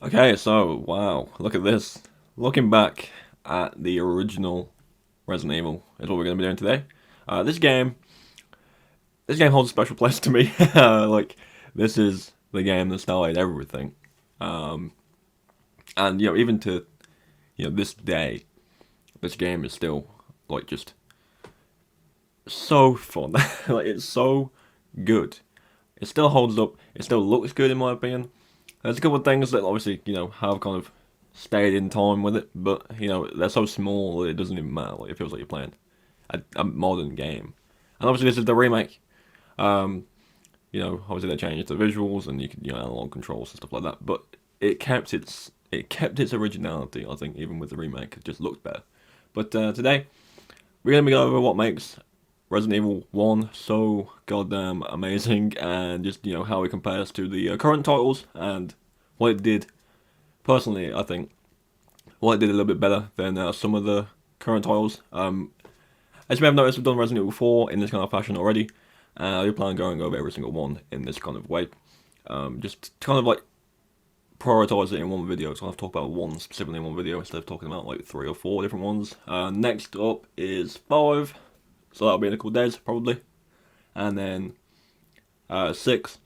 Okay, so wow, look at this. Looking back at the original Resident Evil is what we're going to be doing today. This game holds a special place to me. Like this is the game that started everything, um, and even to this day, this game is still like just so fun. Like it's so good. It still holds up. It still looks good in my opinion. There's a couple of things that obviously have kind of stayed in time with it, but they're so small that it doesn't even matter. Like it feels like you're playing a modern game. And obviously this is the remake. Um, Obviously they changed the visuals and you can analog controls and stuff like that, but it kept its originality. I think even with the remake, it just looked better. But today we're gonna be going over what makes Resident Evil 1 so goddamn amazing, and just how it compares to the current titles and what it did. Personally, I think what it did a little bit better than some of the current titles. As you may have noticed, we've done Resident Evil 4 in this kind of fashion already. I do plan on going over every single one in this kind of way. Just to kind of like prioritize it in one video, so I'll have to talk about one specifically in one video instead of talking about like 3 or 4 different ones. Next up is 5, so that'll be in a couple of days probably, and then 6.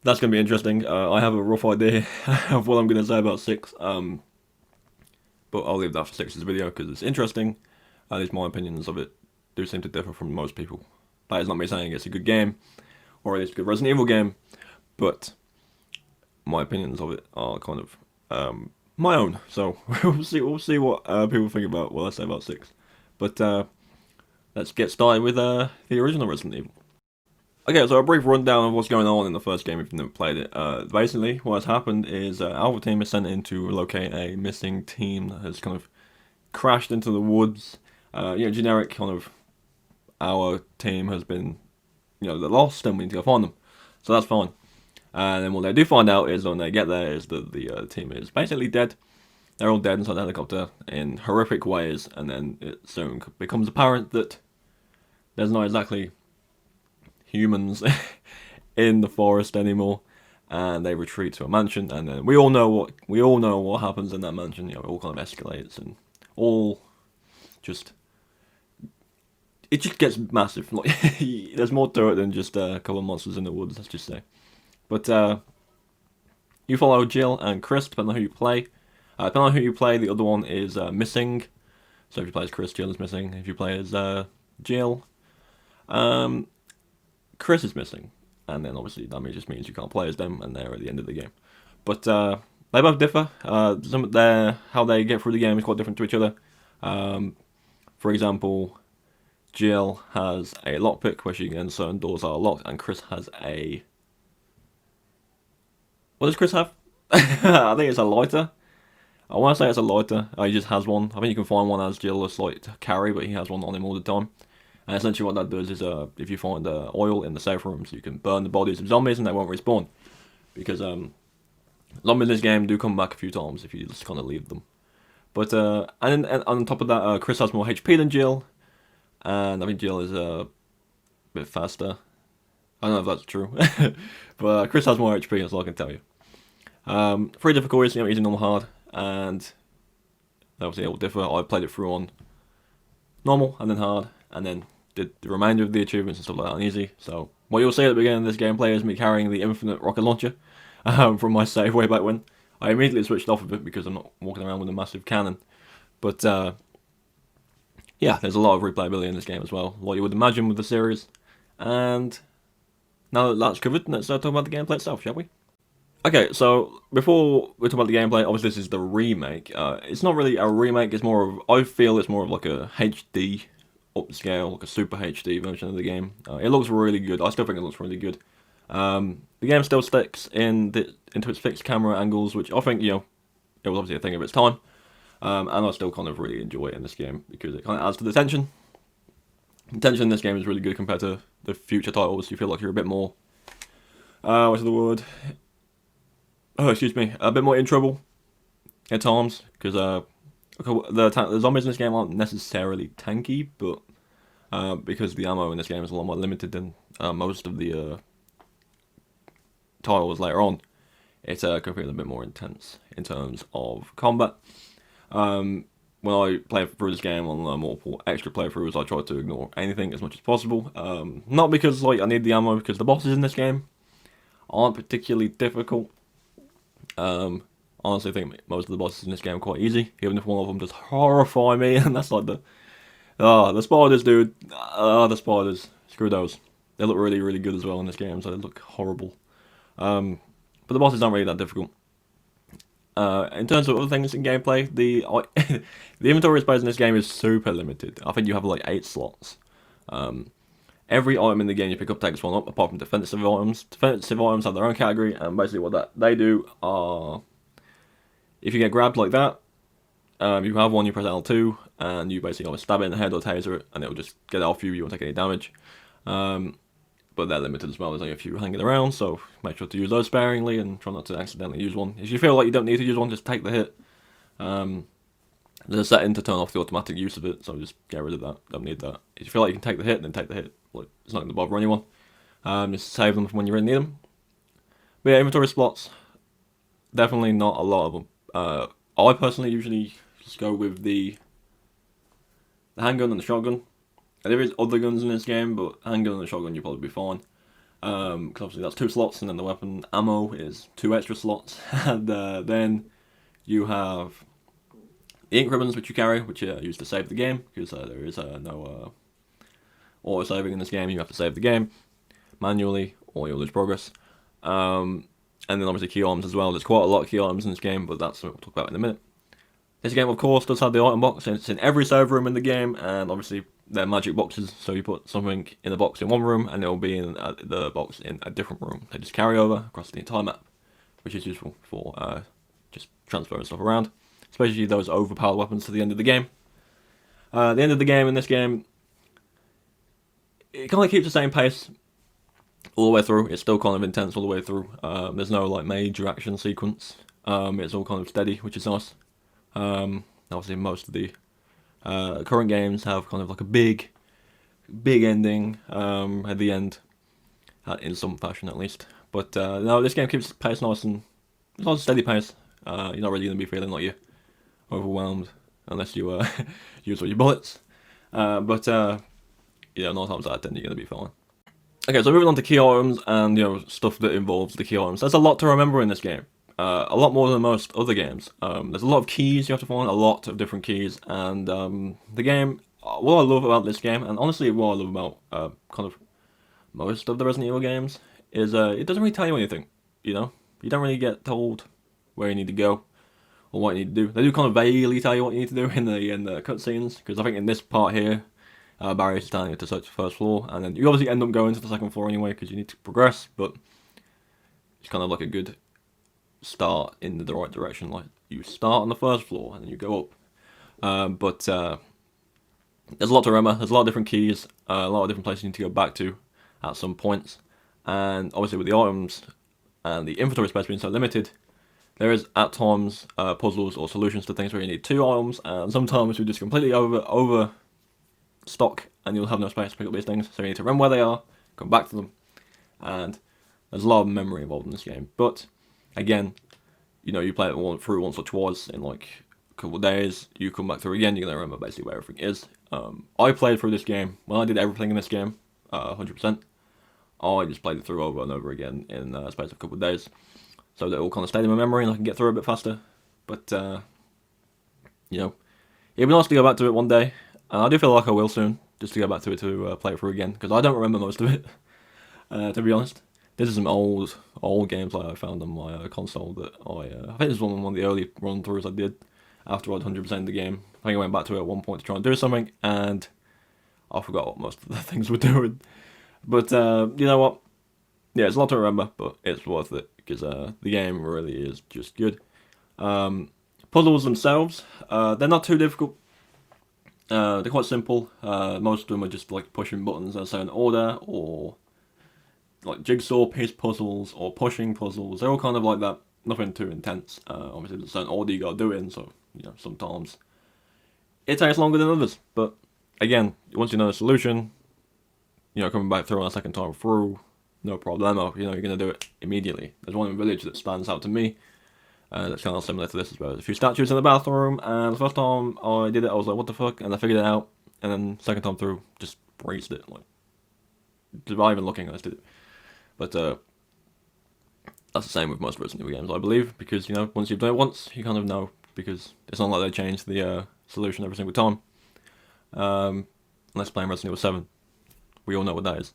That's going to be interesting. I have a rough idea of what I'm going to say about 6, but I'll leave that for 6's video because it's interesting. At least my opinions of it do seem to differ from most people. That is not me saying it's a good game, or at least a good Resident Evil game, but my opinions of it are kind of my own. So we'll see what people think about what I say about 6. But let's get started with the original Resident Evil. Okay, so a brief rundown of what's going on in the first game if you've never played it. Basically, what has happened is Alpha Team is sent in to locate a missing team that has kind of crashed into the woods. Generic kind of, our team has been, they're lost and we need to go find them. So that's fine. And then what they do find out is when they get there is that the team is basically dead. They're all dead inside the helicopter in horrific ways, and then it soon becomes apparent that there's not exactly humans in the forest anymore, and they retreat to a mansion. And then we all know what happens in that mansion. It all kind of escalates, and all just it just gets massive. Like there's more to it than just a couple of monsters in the woods. Let's just say. But you follow Jill and Chris, depending on who you play. Depending on who you play, the other one is missing. So if you play as Chris, Jill is missing. If you play as Jill, Chris is missing. And then obviously that just means you can't play as them, and they're at the end of the game. But they both differ. How they get through the game is quite different to each other. For example, Jill has a lockpick where she can enter certain doors that are locked, and Chris has a... What does Chris have? I think it's a lighter. I want to say it's a lighter. He just has one. I think you can find one as Jill as like to carry, but he has one on him all the time. And essentially what that does is if you find oil in the safe rooms, you can burn the bodies of zombies and they won't respawn. Because zombies in this game do come back a few times if you just kind of leave them. But and on top of that, Chris has more HP than Jill. And I think Jill is a bit faster. I don't know if that's true. But Chris has more HP, that's all I can tell you. 3 difficulties, easy, normal, hard. And obviously it will differ. I played it through on normal and then hard, and then did the remainder of the achievements and stuff like that on easy. So what you'll see at the beginning of this gameplay is me carrying the infinite rocket launcher from my save way back when. I immediately switched off of it because I'm not walking around with a massive cannon. But yeah, there's a lot of replayability in this game as well, what you would imagine with the series. And now that that's covered, let's talk about the gameplay itself, shall we? Okay, so before we talk about the gameplay, obviously this is the remake. It's not really a remake, it's more of, I feel it's more of like a HD upscale, like a super HD version of the game. It looks really good. I still think it looks really good. The game still sticks into its fixed camera angles, which I think, it was obviously a thing of its time. And I still kind of really enjoy it in this game because it kind of adds to the tension. The tension in this game is really good compared to the future titles. You feel like you're a bit more, what's the word? Oh, excuse me, a bit more in trouble at times, because the zombies in this game aren't necessarily tanky, but because the ammo in this game is a lot more limited than most of the titles later on, it can feel a bit more intense in terms of combat. When I play through this game on multiple extra playthroughs, I try to ignore anything as much as possible. Not because like I need the ammo, because the bosses in this game aren't particularly difficult. Honestly, I think most of the bosses in this game are quite easy, even if one of them does horrify me, and that's like the spiders, dude. The spiders. Screw those. They look really, really good as well in this game, so they look horrible. But the bosses aren't really that difficult. In terms of other things in gameplay, the the inventory space in this game is super limited. I think you have like 8 slots. Every item in the game you pick up takes one up, apart from defensive items. Defensive items have their own category, and basically what they do are, if you get grabbed like that, you have one, you press L2, and you basically either stab it in the head or taser it, and it'll just get off you. You won't take any damage. But they're limited as well. There's only a few hanging around, so make sure to use those sparingly and try not to accidentally use one. If you feel like you don't need to use one, just take the hit. There's a setting to turn off the automatic use of it, so just get rid of that. Don't need that. If you feel like you can take the hit, then take the hit. Like, it's not going to bother anyone. Just save them from when you really need them. But yeah, inventory slots, definitely not a lot of them. I personally usually just go with the handgun and the shotgun. There is other guns in this game, but handgun and shotgun you'll probably be fine. Because obviously that's 2 slots, and then the weapon ammo is 2 extra slots. And then you have the ink ribbons which you carry, which are used to save the game, because there is no auto-saving in this game. You have to save the game manually, or you'll lose progress. And then obviously key items as well. There's quite a lot of key items in this game, but that's what we'll talk about in a minute. This game, of course, does have the item box, and it's in every save room in the game, and obviously they're magic boxes, so you put something in a box in one room, and it'll be in the box in a different room. They just carry over across the entire map, which is useful for just transferring stuff around, especially those overpowered weapons to the end of the game. The end of the game in this game, it kind of keeps the same pace all the way through. It's still kind of intense all the way through. There's no like major action sequence. It's all kind of steady, which is nice. Obviously, most of the current games have kind of like a big ending at the end, in some fashion at least. But no, this game keeps the pace nice and it's nice, steady pace. You're not really going to be feeling like you're overwhelmed unless you use all your bullets. But 9 times out of 10 you're going to be fine. Okay, so moving on to key items and stuff that involves the key items. There's a lot to remember in this game. A lot more than most other games. There's a lot of keys you have to find, a lot of different keys, and the game, what I love about this game, and honestly what I love about kind of most of the Resident Evil games, is it doesn't really tell you anything, you don't really get told where you need to go, or what you need to do. They do kind of vaguely tell you what you need to do in the cutscenes, because I think in this part here, Barry's telling you to search the first floor, and then you obviously end up going to the second floor anyway, because you need to progress, but it's kind of like a good start in the right direction. Like, you start on the first floor and then you go up. But there's a lot to remember. There's a lot of different keys, a lot of different places you need to go back to at some points. And obviously with the items and the inventory space being so limited, there is at times puzzles or solutions to things where you need 2 items, and sometimes you just completely over stock and you'll have no space to pick up these things. So you need to remember where they are, come back to them, and there's a lot of memory involved in this game. But again, you play it through once or twice in like a couple of days, you come back through again, you're going to remember basically where everything is. I played through this game, when I did everything in this game, 100%, I just played it through over and over again in the space of a couple of days, so that it all kind of stayed in my memory and I can get through it a bit faster. But, it'd be nice to go back to it one day, and I do feel like I will soon, just to go back to it to play it through again, because I don't remember most of it, to be honest. This is some old gameplay I found on my console that I think this was one of the early run-throughs I did after I'd 100%ed the game. I think I went back to it at one point to try and do something, and I forgot what most of the things were doing. But, you know what? Yeah, it's a lot to remember, but it's worth it, because the game really is just good. Puzzles themselves, they're not too difficult. They're quite simple. Most of them are just like pushing buttons in a certain order, or like jigsaw piece puzzles or pushing puzzles. They're all kind of like that. Nothing too intense. Obviously there's a certain order you gotta do it in, so sometimes it takes longer than others. But again, once you know the solution, coming back through on a second time through, no problemo. You know, you're going to do it immediately. There's one in Village that stands out to me. That's kind of similar to this as well. There's a few statues in the bathroom, and the first time I did it, I was like, what the fuck? And I figured it out, and then second time through, just breezed it. Like, without even looking, I just did it. But that's the same with most Resident Evil games, I believe, because, you know, once you've done it once, you kind of know, because it's not like they change the solution every single time. Unless playing Resident Evil 7. We all know what that is.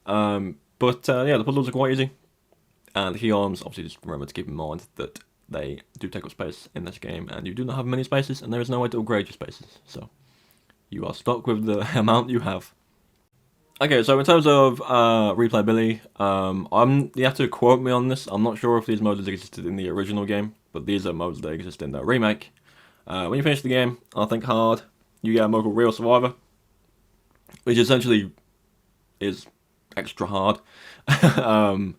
Yeah, the puzzles are quite easy. And the key arms, obviously, just remember to keep in mind that they do take up space in this game, and you do not have many spaces, and there is no way to upgrade your spaces. So, you are stuck with the amount you have. Okay, so in terms of replayability, you have to quote me on this. I'm not sure if these modes existed in the original game, but these are modes that exist in the remake. When you finish the game, I think hard, you get a mode called Real Survivor, which essentially is extra hard. That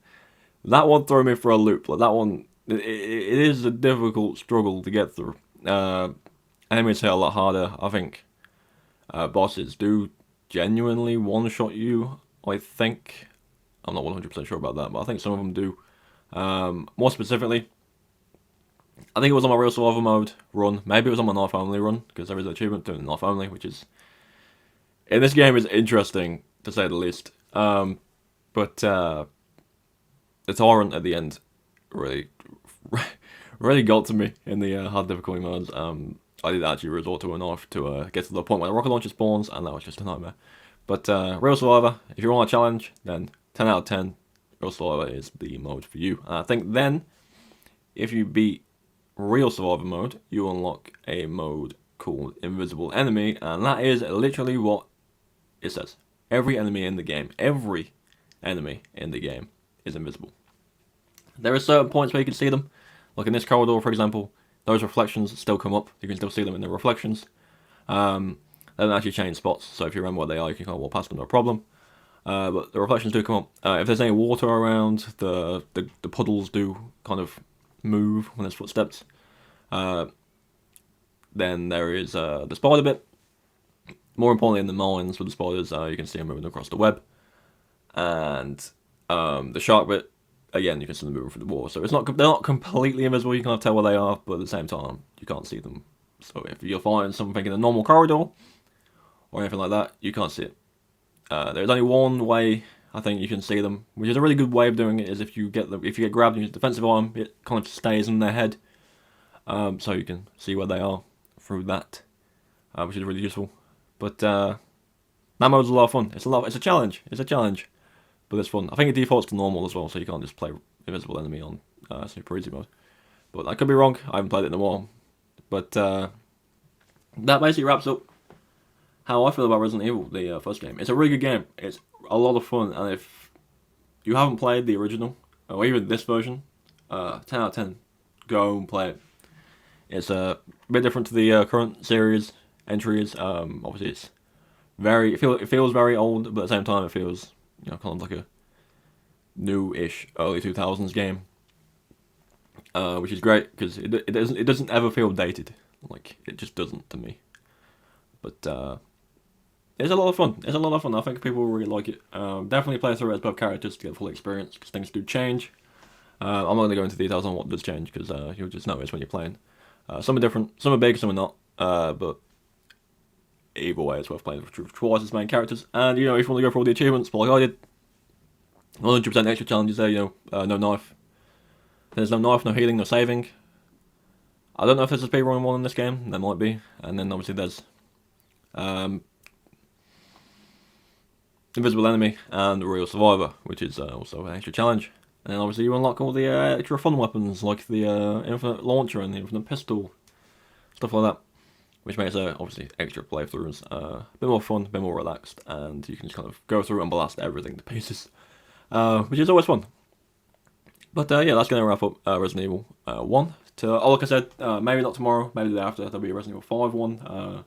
one threw me for a loop. Like that one, it is a difficult struggle to get through. Enemies hit a lot harder. I think bosses do genuinely one-shot you, I think. I'm not 100% sure about that, but I think some of them do. More specifically, I think it was on my Real Survivor mode run. Maybe it was on my knife only run, because there is an achievement doing knife only, which is, in this game, is interesting, to say the least. The torrent at the end really got to me in the hard difficulty modes. I did actually resort to a knife to get to the point where the rocket launcher spawns, and that was just a nightmare. But Real Survivor, if you want a challenge, then 10 out of 10, Real Survivor is the mode for you. And I think then, if you beat Real Survivor mode, you unlock a mode called Invisible Enemy, and that is literally what it says. Every enemy in the game is invisible. There are certain points where you can see them, like in this corridor, for example. Those reflections still come up. You can still see them in the reflections. They don't actually change spots, so if you remember what they are, you can kind of walk past them, no problem. But the reflections do come up. If there's any water around, the puddles do kind of move when there's footsteps. Then there is the spider bit. More importantly, in the mines with the spiders, you can see them moving across the web. And the shark bit, again, you can see them moving through the water. So they're not completely invisible. You can't tell where they are, but at the same time, you can't see them. So if you're finding something in a normal corridor or anything like that, you can't see it. There's only one way I think you can see them, which is a really good way of doing it. Is if you get grabbed and use defensive arm, it kind of stays in their head, so you can see where they are through that, which is really useful. But that mode's a lot of fun. It's a challenge. But it's fun. I think it defaults to normal as well, so you can't just play Invisible Enemy on Super Easy mode. But I could be wrong. I haven't played it in a while. But that basically wraps up how I feel about Resident Evil, the first game. It's a really good game. It's a lot of fun, and if you haven't played the original, or even this version, 10 out of 10, go and play it. It's a bit different to the current series entries. Obviously, it feels very old, but at the same time, it feels, you know, kind of like a new-ish early 2000s game, which is great because it doesn't ever feel dated. Like, it just doesn't to me. But it's a lot of fun. I think people will really like it. Definitely play through as both characters to get full experience, because things do change. I'm not going to go into details on what does change, because you'll just notice when you're playing. Some are different, some are big, some are not. But either way, it's worth playing twice as main characters. And, you know, if you want to go for all the achievements, like I did, 100% extra challenges there, you know, no knife. There's no knife, no healing, no saving. I don't know if there's a speedrun one in this game, there might be. And then obviously there's Invisible Enemy and Real Survivor, which is also an extra challenge. And then obviously you unlock all the extra fun weapons, like the infinite launcher and the infinite pistol, stuff like that. Which makes obviously extra playthroughs a bit more fun, a bit more relaxed, and you can just kind of go through and blast everything to pieces, which is always fun. But yeah, that's going to wrap up Resident Evil 1. Like I said, maybe not tomorrow, maybe the day after, there'll be a Resident Evil 5 one.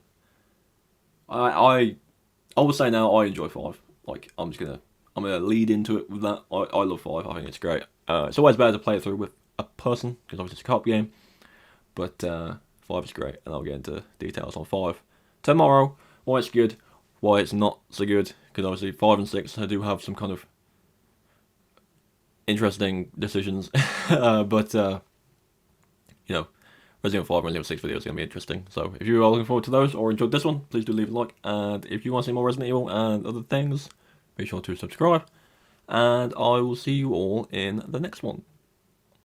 I would say now I enjoy 5. Like, I'm gonna lead into it with that. I love 5. I think it's great. It's always better to play it through with a person, because obviously it's a co-op game. But 5 is great, and I'll get into details on 5 tomorrow. Why it's good, why it's not so good, because obviously 5 and 6 I do have some kind of interesting decisions. But you know, Resident Evil 5 and Resident Evil 6 videos are going to be interesting. So if you are looking forward to those or enjoyed this one, please do leave a like. And if you want to see more Resident Evil and other things, be sure to subscribe. And I will see you all in the next one.